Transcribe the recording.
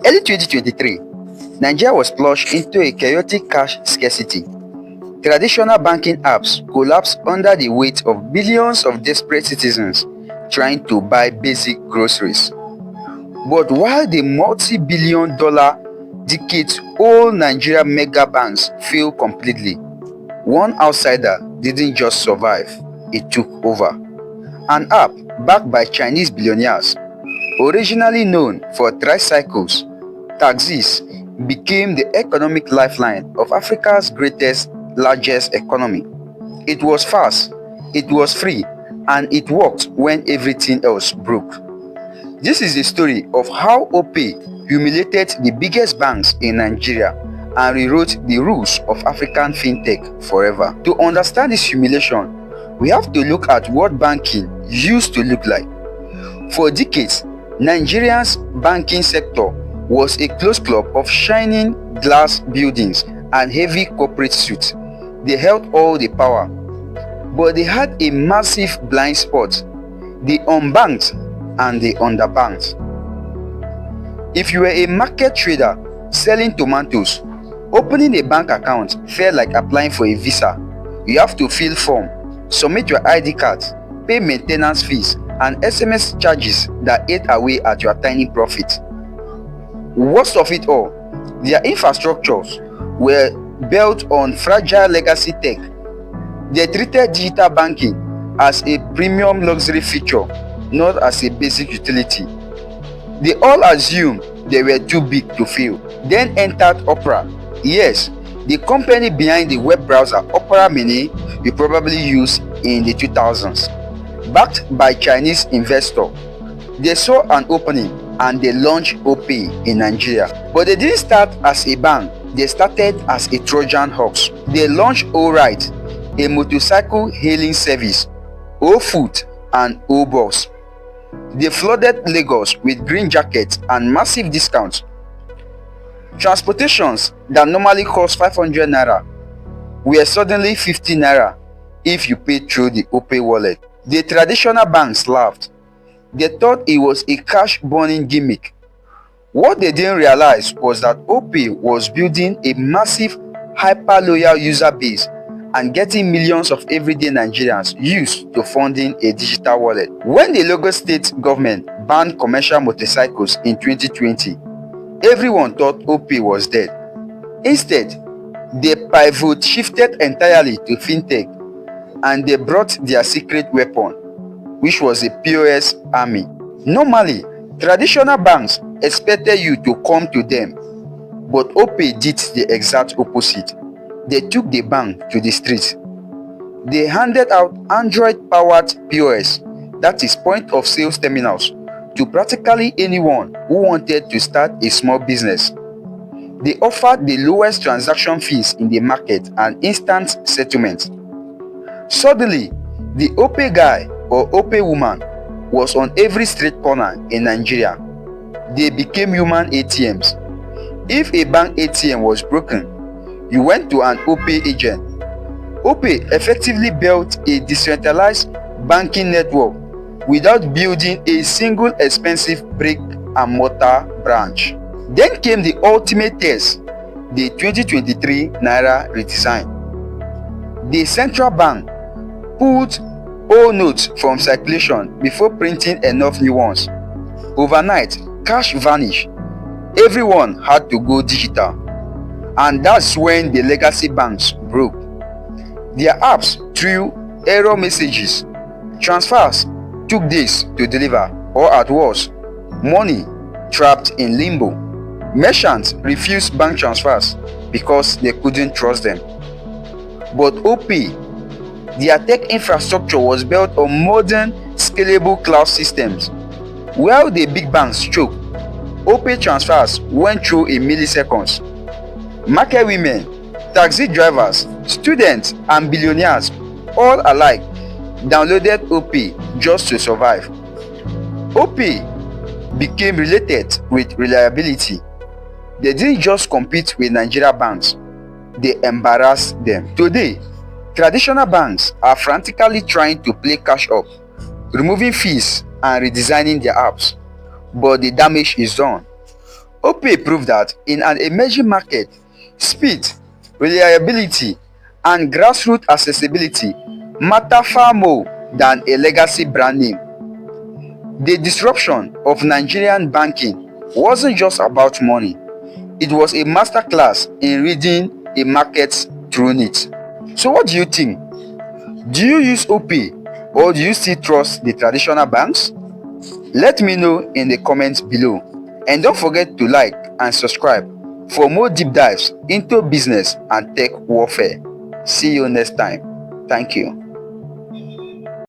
Early 2023, Nigeria was plunged into a chaotic cash scarcity. Traditional banking apps collapsed under the weight of billions of desperate citizens trying to buy basic groceries. But while the multi-billion dollar decades-old Nigeria mega banks failed completely, one outsider didn't just survive, it took over. An app backed by Chinese billionaires, originally known for tricycles, taxis, became the economic lifeline of Africa's largest economy. It was fast, it was free, and it worked when everything else broke. This is the story of how OPay humiliated the biggest banks in Nigeria and rewrote the rules of African fintech forever. To understand this humiliation, we have to look at what banking used to look like. For decades, Nigeria's banking sector was a closed club of shining glass buildings and heavy corporate suits. They held all the power, but they had a massive blind spot: the unbanked and the underbanked. If you were a market trader selling tomatoes, opening a bank account felt like applying for a visa. You have to fill form, submit your ID cards, pay maintenance fees, and SMS charges that ate away at your tiny profit. Worst of it all, their infrastructures were built on fragile legacy tech. They treated digital banking as a premium luxury feature, not as a basic utility. They all assumed they were too big to fail. Then entered Opera. Yes, the company behind the web browser Opera Mini you probably used in the 2000s. Backed by Chinese investor, they saw an opening and they launched OPay in Nigeria. But they didn't start as a bank, they started as a Trojan Horse. They launched ORide, a motorcycle hailing service, O-Foot and O-Bus. They flooded Lagos with green jackets and massive discounts. Transportations that normally cost 500 naira were suddenly 50 naira if you paid through the OPay wallet. The traditional banks laughed. They thought it was a cash-burning gimmick. What they didn't realize was that OPay was building a massive, hyper-loyal user base and getting millions of everyday Nigerians used to funding a digital wallet. When the Lagos state government banned commercial motorcycles in 2020, everyone thought OPay was dead. Instead, they pivot shifted entirely to fintech, and they brought their secret weapon, which was a POS army. Normally, traditional banks expected you to come to them, but OPay did the exact opposite. They took the bank to the streets. They handed out Android-powered POS, that is point of sales terminals, to practically anyone who wanted to start a small business. They offered the lowest transaction fees in the market and instant settlement. Suddenly, the OPay guy or OPay woman was on every street corner in Nigeria. They became human ATMs. If a bank ATM was broken, you went to an OPay agent. OPay effectively built a decentralized banking network without building a single expensive brick-and-mortar branch. Then came the ultimate test, the 2023 Naira redesign. The central bank pulled old notes from circulation before printing enough new ones. Overnight, cash vanished. Everyone had to go digital. And that's when the legacy banks broke. Their apps threw error messages. Transfers took days to deliver, or at worst, money trapped in limbo. Merchants refused bank transfers because they couldn't trust them. But OPay, their tech infrastructure was built on modern, scalable cloud systems. While the big banks choked, OPay transfers went through in milliseconds. Market women, taxi drivers, students, and billionaires, all alike, downloaded OPay just to survive. OPay became related with reliability. They didn't just compete with Nigeria banks, they embarrassed them. Today, Traditional banks are frantically trying to play cash up, removing fees and redesigning their apps, but the damage is done. OPay proved that in an emerging market, speed, reliability, and grassroots accessibility matter far more than a legacy brand name. The disruption of Nigerian banking wasn't just about money, it was a masterclass in reading a market through it. So, what do you think? Do you use OPay or do you still trust the traditional banks? Let me know in the comments below. And don't forget to like and subscribe for more deep dives into business and tech warfare. See you next time. Thank you.